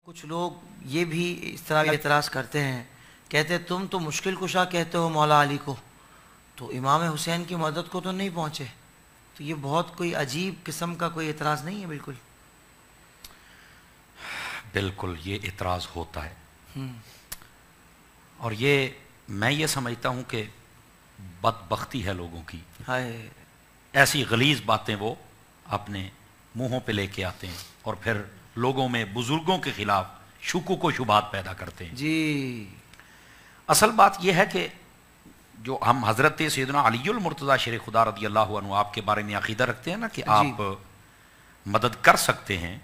کچھ لوگ یہ بھی اس طرح اعتراض کرتے ہیں، کہتے تم تو مشکل کشا کہتے ہو مولا علی کو، تو امام حسین کی مدد کو تو نہیں پہنچے، تو یہ بہت کوئی عجیب قسم کا کوئی اعتراض نہیں ہے؟ بالکل بالکل یہ اعتراض ہوتا ہے، اور یہ میں یہ سمجھتا ہوں کہ بدبختی ہے لوگوں کی، ایسی غلیظ باتیں وہ اپنے منہوں پہ لے کے آتے ہیں اور پھر لوگوں میں بزرگوں کے خلاف شکوک و شبہات پیدا کرتے ہیں۔ جی اصل بات یہ ہے کہ جو ہم حضرت سیدنا علی المرتضیٰ شیر خدا رضی اللہ عنہ آپ کے بارے میں عقیدہ رکھتے ہیں نا کہ آپ مدد کر سکتے ہیں،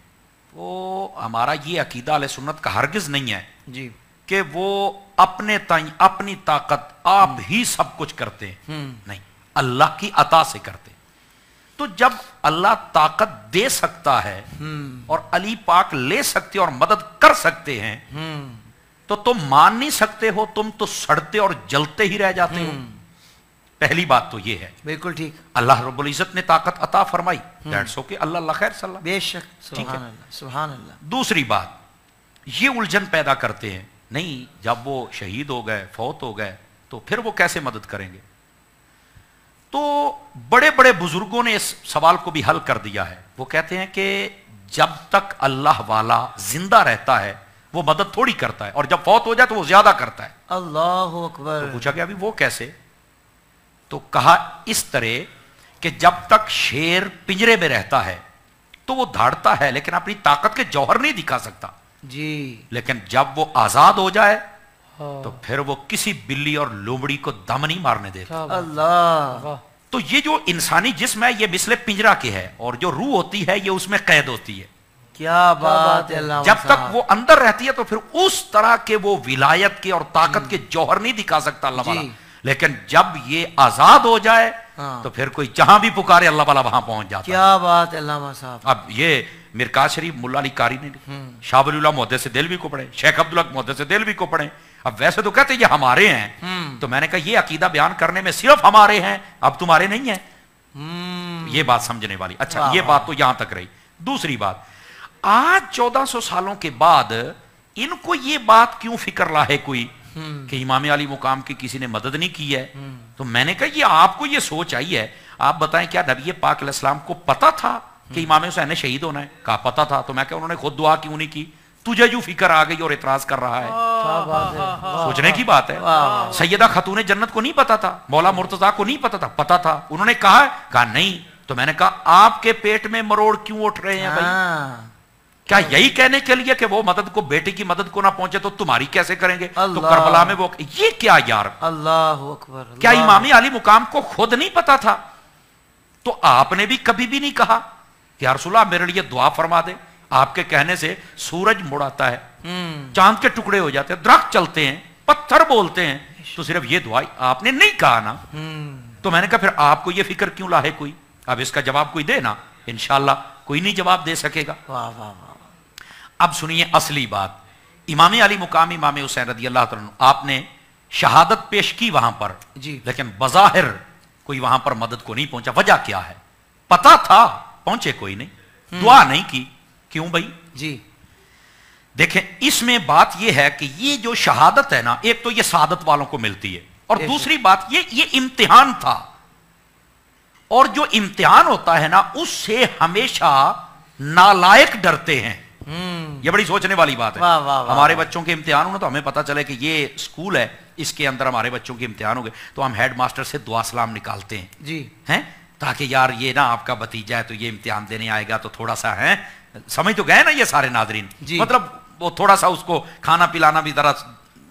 وہ ہمارا یہ عقیدہ اہل سنت کا ہرگز نہیں ہے جی کہ وہ اپنے تائیں اپنی طاقت آپ ہی سب کچھ کرتے ہیں، نہیں، اللہ کی عطا سے کرتے ہیں۔ تو جب اللہ طاقت دے سکتا ہے اور علی پاک لے سکتے اور مدد کر سکتے ہیں تو تم مان نہیں سکتے ہو، تم تو سڑتے اور جلتے ہی رہ جاتے ہو۔ پہلی بات تو یہ ہے، بالکل ٹھیک، اللہ رب العزت نے طاقت عطا فرمائی، دیٹس اوکے، اللہ خیر صلی اللہ، بے شک، سبحان اللہ سبحان اللہ۔ دوسری بات، یہ الجھن پیدا کرتے ہیں، نہیں جب وہ شہید ہو گئے، فوت ہو گئے، تو پھر وہ کیسے مدد کریں گے؟ تو بڑے بڑے بزرگوں نے اس سوال کو بھی حل کر دیا ہے، وہ کہتے ہیں کہ جب تک اللہ والا زندہ رہتا ہے وہ مدد تھوڑی کرتا ہے، اور جب فوت ہو جائے تو وہ زیادہ کرتا ہے۔ اللہ اکبر۔ تو پوچھا گیا ابھی وہ کیسے؟ تو کہا اس طرح کہ جب تک شیر پنجرے میں رہتا ہے تو وہ دھاڑتا ہے لیکن اپنی طاقت کے جوہر نہیں دکھا سکتا، جی، لیکن جب وہ آزاد ہو جائے تو پھر وہ کسی بلی اور لومڑی کو دم نہیں مارنے دیتا۔ اللہ، تو یہ جو انسانی جسم ہے یہ مثل پنجرا کے ہے، اور جو روح ہوتی ہے یہ اس میں قید ہوتی ہے۔ کیا بات ہے، اللہ جب تک وہ اندر رہتی ہے تو پھر اس طرح کے وہ ولایت کے اور طاقت کے جوہر نہیں دکھا سکتا اللہ والا، لیکن جب یہ آزاد ہو جائے تو پھر کوئی جہاں بھی پکارے اللہ والا وہاں پہنچ جاتا ہے۔ کیا بات ہے علامہ صاحب۔ اب یہ مرکات شریف ملا علی قاری نے، شاہ ولی اللہ محدث دہلوی کو پڑھے، شیخ عبدالحق محدث دہلوی کو پڑھے۔ اب ویسے تو کہتے یہ ہمارے ہیں، تو میں نے کہا یہ عقیدہ بیان کرنے میں صرف ہمارے ہیں، اب تمہارے نہیں ہیں، یہ بات سمجھنے والی۔ اچھا یہ بات تو یہاں تک رہی۔ دوسری بات، آج 1400 سالوں کے بعد ان کو یہ بات کیوں فکر لاحق کوئی کہ امام علی مقام کی کسی نے مدد نہیں کی ہے؟ تو میں نے کہا یہ آپ کو یہ سوچ آئی ہے، آپ بتائیں کیا نبی پاک علیہ السلام کو پتا تھا کہ امام حسین نے شہید ہونا ہے؟ کہا پتا تھا۔ تو میں کہا انہوں نے خود دعا کیوں نہیں کی؟ تجھے جو فکر آ گئی اور اعتراض کر رہا ہے، سوچنے کی بات ہے۔ سیدہ خاتون جنت کو نہیں پتا تھا، مولا مرتضیٰ کو نہیں پتا تھا؟ پتا تھا۔ انہوں نے کہا نہیں۔ تو میں نے کہا آپ کے پیٹ میں مروڑ کیوں اٹھ رہے ہیں بھائی؟ کیا یہی کہنے کے لیے کہ وہ مدد کو، بیٹے کی مدد کو نہ پہنچے تو تمہاری کیسے کریں گے؟ تو کربلا میں وہ، یہ کیا یار؟ اللہ اکبر۔ کیا امام علی مقام کو خود نہیں پتا تھا؟ تو آپ نے بھی کبھی بھی نہیں کہا کہ یا رسول اللہ میرے لیے دعا فرما دے؟ آپ کے کہنے سے سورج مڑ آتا ہے، چاند کے ٹکڑے ہو جاتے ہیں، درخت چلتے ہیں، پتھر بولتے ہیں، تو صرف یہ دعا آپ نے نہیں کہا نا۔ تو میں نے کہا پھر آپ کو یہ فکر کیوں لاحق کوئی؟ اب اس کا جواب کوئی دے نا، انشاءاللہ کوئی نہیں جواب دے سکے گا۔ اب سنیے اصلی بات، امام علی مقام امام حسین رضی اللہ عنہ، آپ نے شہادت پیش کی وہاں پر، لیکن بظاہر کوئی وہاں پر مدد کو نہیں پہنچا۔ وجہ کیا ہے؟ پتا تھا، پہنچے کوئی نہیں، دعا نہیں کی۔ کیوں بھائی؟ جی دیکھیں، اس میں بات یہ ہے کہ یہ جو شہادت ہے نا، ایک تو یہ سعادت والوں کو ملتی ہے، اور دوسری بات یہ امتحان تھا، اور جو امتحان ہوتا ہے نا اس سے ہمیشہ نالائق ڈرتے ہیں۔ یہ بڑی سوچنے والی بات ہے۔ ہمارے بچوں کے امتحان ہونا تو ہمیں پتا چلے کہ یہ اسکول ہے، اس کے اندر ہمارے بچوں کے امتحان ہو گئے تو ہم ہیڈ ماسٹر سے دعا سلام نکالتے ہیں، جی ہیں، تاکہ یار یہ نا آپ کا بھتیجا ہے تو یہ امتحان دینے آئے گا تو تھوڑا سا ہے، سمجھ تو گئے نا یہ سارے ناظرین، مطلب وہ تھوڑا سا اس کو کھانا پلانا بھی ذرا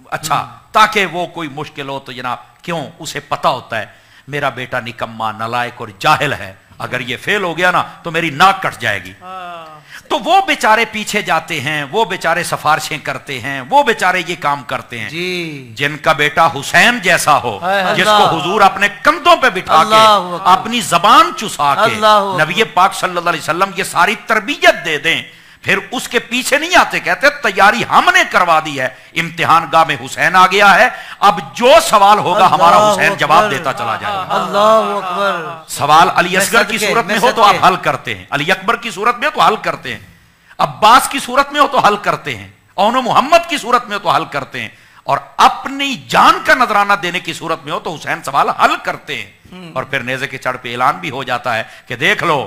اچھا، تاکہ وہ کوئی مشکل ہو تو جناب کیوں، اسے پتا ہوتا ہے میرا بیٹا نکما، نالائق اور جاہل ہے، اگر یہ فیل ہو گیا نا تو میری ناک کٹ جائے گی۔ تو وہ بیچارے پیچھے جاتے ہیں، وہ بیچارے سفارشیں کرتے ہیں، وہ بیچارے یہ کام کرتے ہیں۔ جن کا بیٹا حسین جیسا ہو، جس کو حضور اپنے کندھوں پہ بٹھا کے اپنی زبان چسا کے نبی پاک صلی اللہ علیہ وسلم یہ ساری تربیت دے دیں، پھر اس کے پیچھے نہیں آتے، کہتے تیاری ہم نے کروا دی ہے، امتحان گاہ میں حسین آ گیا ہے، اب جو سوال ہوگا ہمارا حسین جواب دیتا چلا جائے گا۔ اللہ اکبر۔ سوال علی اصغر کی صورت میں ہو تو آپ حل کرتے ہیں، علی اکبر کی صورت میں ہو تو حل کرتے ہیں، عباس کی صورت میں ہو تو حل کرتے ہیں، और मोहम्मद की सूरत में हो तो हल करते हैं, और अपनी जान का नजराना देने की सूरत में हो तो हुसैन सवाल हल करते हैं। और फिर नेज़े के चढ़ पे ऐलान भी हो जाता है कि देख लो,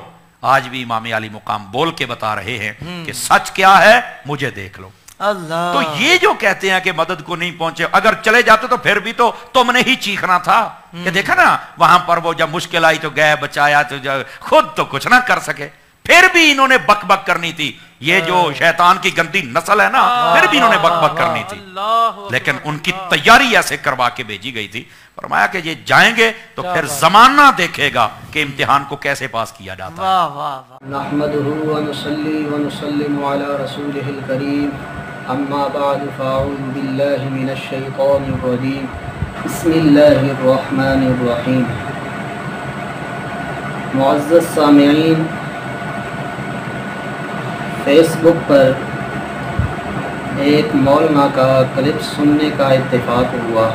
आज भी इमाम अली मुकाम बोल के बता रहे हैं कि सच क्या है, मुझे देख लो। अल्लाह। तो ये जो कहते हैं कि मदद को नहीं पहुंचे, अगर चले जाते तो फिर भी तो तुमने ही चीखना था कि देखा ना वहां पर वो जब मुश्किल आई तो गए बचाया, तो खुद तो कुछ ना कर सके, फिर भी इन्होंने बकबक करनी थी। ये जो शैतान की गंदी नस्ल है ना, फिर भी इन्होंने बकबक करनी थी, लेकिन उनकी तैयारी ऐसे करवा के भेजी गई थी। फरमाया कि ये जाएंगे तो फिर जमाना देखेगा कि इम्तिहान को कैसे पास किया जाता है। वाह वाह वाह। नहमदुहु व नुसल्ली व नुसल्लिमु अला रसूलिहिल करीम, अम्मा बअद फ़अऊज़ु बिल्लाहि मिनश शैतानिर रजीम, बिस्मिल्लाहिर रहमानिर रहीम। मुअज़्ज़ज़ सामिईन, फेसबुक पर एक मौलाना का क्लिप सुनने का इत्तेफाक हुआ,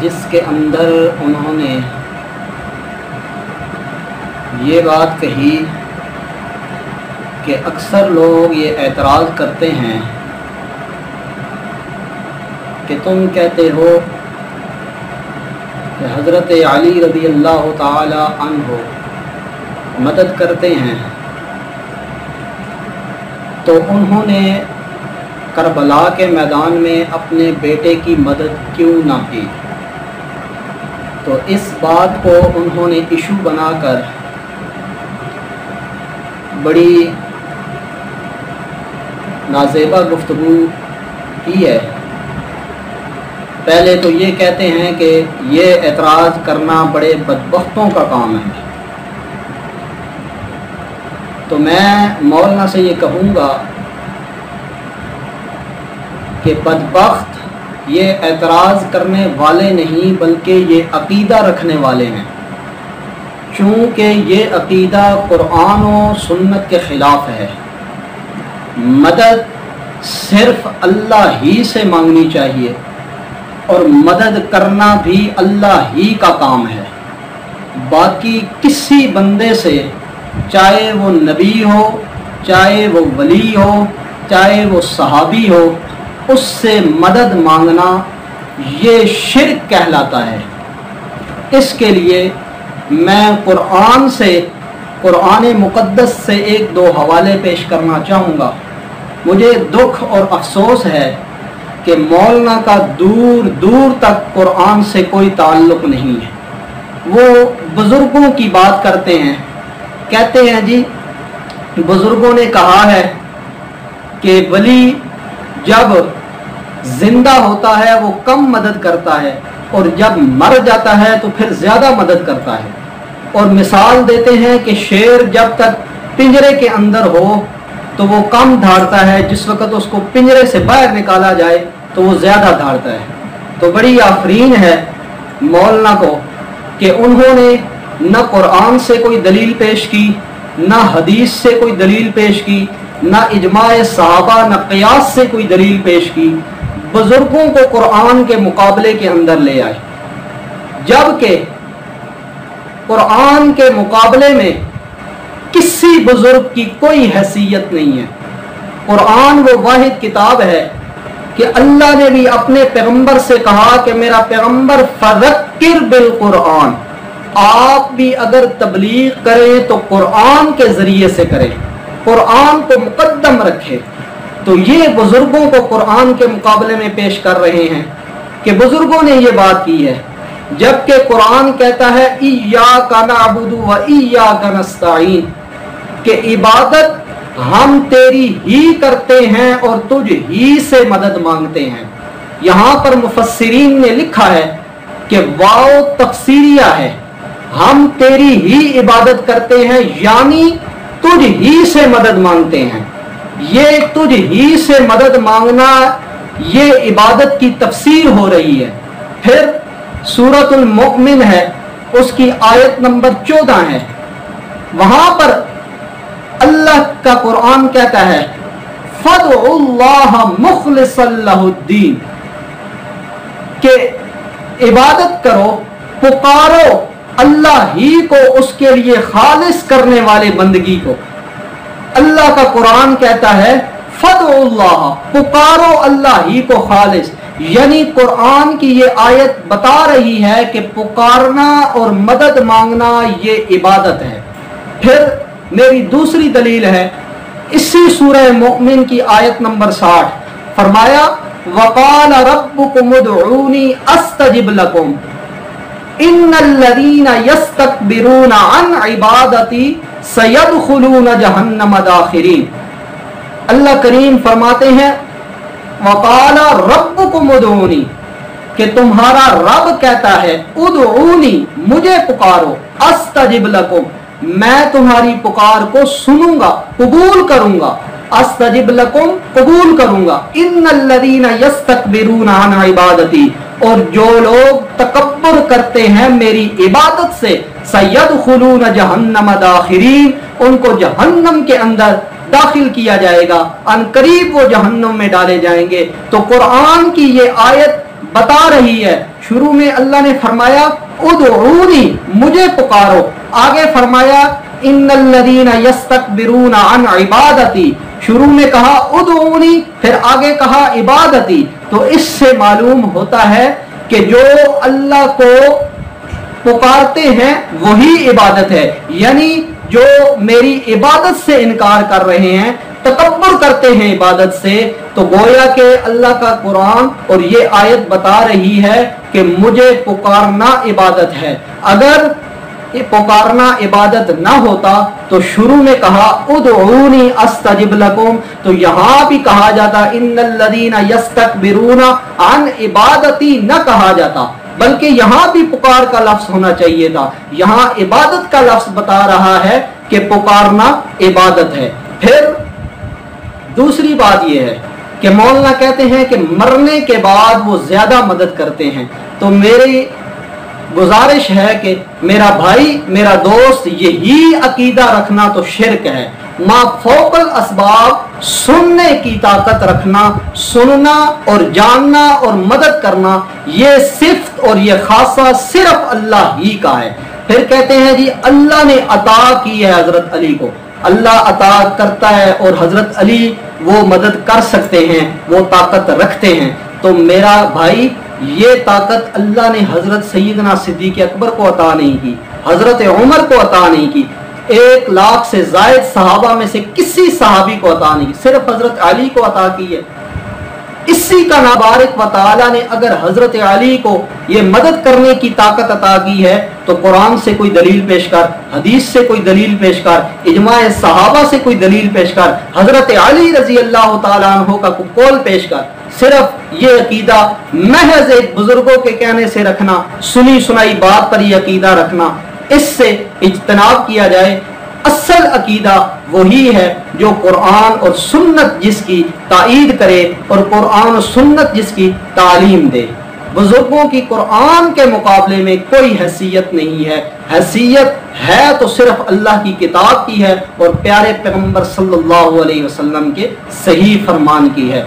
जिसके अंदर उन्होंने ये बात कही कि अक्सर लोग ये एतराज़ करते हैं कि तुम कहते हो कि हज़रत अली रज़ी अल्लाह ताला अन्हु मदद करते हैं, तो उन्होंने करबला के मैदान में अपने बेटे की मदद क्यों ना की। तो इस बात को उन्होंने इशू बनाकर बड़ी नाज़ेबा गुफ्तगू की है। पहले तो ये कहते हैं कि ये एतराज़ करना बड़े बदबख्तों का काम है। तो मैं मौलाना से ये कहूँगा कि बदबख्त ये एतराज़ करने वाले नहीं, बल्कि ये अक़ीदा रखने वाले हैं, चूँकि ये अक़ीदा कुरान और सुन्नत के ख़िलाफ़ है। मदद सिर्फ़ अल्लाह ही से मांगनी चाहिए और मदद करना भी अल्लाह ही का काम है। बाकी किसी बंदे से, चाहे वो नबी हो, चाहे वो वली हो, चाहे वो सहाबी हो, उससे मदद मांगना ये शिर्क कहलाता है। इसके लिए मैं कुरान से, कुरान मुक़द्दस से एक दो हवाले पेश करना चाहूँगा। मुझे दुख और अफसोस है कि मौलाना का दूर दूर तक कुरान से कोई ताल्लुक़ नहीं है। वो बुज़ुर्गों की बात करते हैं, कहते हैं जी बुज़ुर्गों ने कहा है कि वली जब जिंदा होता है वो कम मदद करता है, और जब मर जाता है तो फिर ज़्यादा मदद करता है। और मिसाल देते हैं कि शेर जब तक पिंजरे के अंदर हो तो वो कम धाड़ता है, जिस वक़्त उसको पिंजरे से बाहर निकाला जाए तो वो ज़्यादा धाड़ता है। तो बड़ी आफरीन है मौलाना को कि उन्होंने न कुरान से कोई दलील पेश की, न हदीस से कोई दलील पेश की, न इजमाए सहाबा, न क़ियास से कोई दलील पेश की, बुजुर्गों को कुरान के मुकाबले के अंदर ले आए। जबकि कुरान के मुकाबले में किसी बुजुर्ग की कोई हैसियत नहीं है। कुरान वो वाहिद किताब है कि अल्लाह ने भी अपने पैगंबर से कहा कि मेरा पैगंबर फज़क्किर बिल कुरान, आप भी अगर तबलीग करें तो कुरान के जरिए से करें, कुरान को मुकद्दम रखें। तो ये बुजुर्गों को कुरान के मुकाबले में पेश कर रहे हैं कि बुजुर्गों ने ये बात की है, जबकि कुरान कहता है इय्याका नअबुदु व इय्याका नस्तईन, कि इबादत हम तेरी ही करते हैं और तुझ ही से मदद मांगते हैं। यहाँ पर मुफस्सिरीन ने लिखा है कि वाओ तफसीरिया है, हम तेरी ही इबादत करते हैं, यानी तुझ ही से मदद मांगते हैं। ये तुझ ही से मदद मांगना, ये इबादत की तफसीर हो रही है। फिर सूरतुल मुमिन है, उसकी आयत नंबर 14 है, वहां पर अल्लाह का कुरान कहता है फदउल्लाह मुखलिसन लहुद्दीन, के इबादत करो, पुकारो अल्लाह ही को, उसके लिए खालिस करने वाले बंदगी को। अल्लाह का कुरान कहता है फदउल्लाह, पुकारो अल्लाह ही को खालिस। यानी कुरान की ये आयत बता रही है कि पुकारना और मदद मांगना ये इबादत है। फिर मेरी दूसरी दलील है इसी सूरह मोमिन की आयत नंबर 60, फरमाया वक़ाल रब्बुकुम उदऊनी अस्तजिब लकुम इन्नल्लज़ीना यस्तकबिरूना अन इबादती सयदखुलून जहन्नम दाखिरीन। अल्लाह करीम फरमाते हैं वक़ाल रब्बुकुम उदऊनी, कि तुम्हारा रब कहता है उदऊनी, मुझे पुकारो, अस्तजिब लकुम, मैं तुम्हारी पुकार को सुनूंगा, कबूल करूंगा, अस्तजिब लकुम, कबूल करूंगा, इन्नल्लज़ीना यस्तकबिरूना अन इबादती, और जो लोग तकब्बुर करते हैं मेरी इबादत से, सयदखुलून जहन्नम दाखिरीन, उनको जहन्नम के अंदर दाखिल किया जाएगा, अनकरीब वो जहन्नम में डाले जाएंगे। तो कुरान की ये आयत बता रही है, शुरू में अल्लाह ने फरमाया उदऊनी, मुझे पुकारो, आगे फरमाया इन्नल्लज़ीना यस्तकबिरूना अन इबादती, शुरू में कहा उदऊनी, फिर आगे कहा इबादती। तो इससे मालूम होता है कि जो अल्लाह को पुकारते हैं वही इबादत है। यानी जो मेरी इबादत से इनकार कर रहे हैं, तकब्बुर करते हैं इबादत से, तो गोया के अल्लाह का कुरान और ये आयत बता रही है कि मुझे पुकारना इबादत है। अगर ये पुकारना इबादत ना होता तो शुरू में कहा उदऊनी अस्तजिब लकुम, तो यहाँ भी कहा जाता इन्नल्लज़ीना यस्तकबिरूना अन इबादती, न कहा जाता, बल्कि यहाँ भी पुकार का लफ्ज होना चाहिए था। यहाँ इबादत का लफ्ज बता रहा है कि पुकारना इबादत है। फिर दूसरी बात यह है कि मौलाना कहते हैं कि मरने के बाद वो ज्यादा मदद करते हैं। तो मेरी गुजारिश है कि मेरा भाई, मेरा दोस्त, यही अकीदा रखना तो शिरक है। माफौकल असबाब सुनने की ताकत रखना, सुनना और जानना और मदद करना, ये सिफ्त और ये खासा सिर्फ अल्लाह ही का है। फिर कहते हैं जी अल्लाह ने अता की है हजरत अली को, अल्लाह अता करता है और हजरत अली वो मदद कर सकते हैं, वो ताकत रखते हैं। तो मेरा भाई, ये ताकत अल्लाह ने हजरत सैयदना सिद्दीक़ अकबर को अता नहीं की, हजरत उमर को अता नहीं की, 1 लाख से जायद सहाबा में से किसी सहाबी को अता नहीं की, सिर्फ हजरत अली को अता की है। इसी का नाबारिक व तआला ने अगर हजरत अली को ये मदद करने की ताकत अता की है तो कुरान से कोई दलील पेश कर, हदीस से कोई दलील पेश कर, इजमाए सहाबा से कोई दलील पेश कर, हजरत अली रजी अल्लाह तआला अन्हु का कौल पेश कर। सिर्फ ये अकीदा महज एक बुजुर्गों के कहने से रखना, सुनी सुनाई बात पर ये अकीदा रखना, इससे इज्तनाब किया जाए। असल अकीदा वही है जो कुरान और सुन्नत जिसकी ताईद करे और कुरान और सुन्नत जिसकी तालीम दे। बुजुर्गों की कुरान के मुकाबले में कोई हैसियत नहीं है, हैसियत है तो सिर्फ अल्लाह की किताब की है और प्यारे पैगंबर सल्लल्लाहु अलैहि वसल्लम के सही फरमान की है।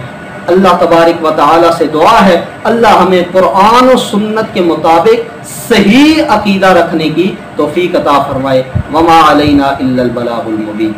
अल्लाह तबारिक व तआला से दुआ है अल्लाह हमें कुरान और सुन्नत के मुताबिक सही अकीदा रखने की तौफीक अता फरमाए। वमा अलैना इल्लल बलागुल मुबीन।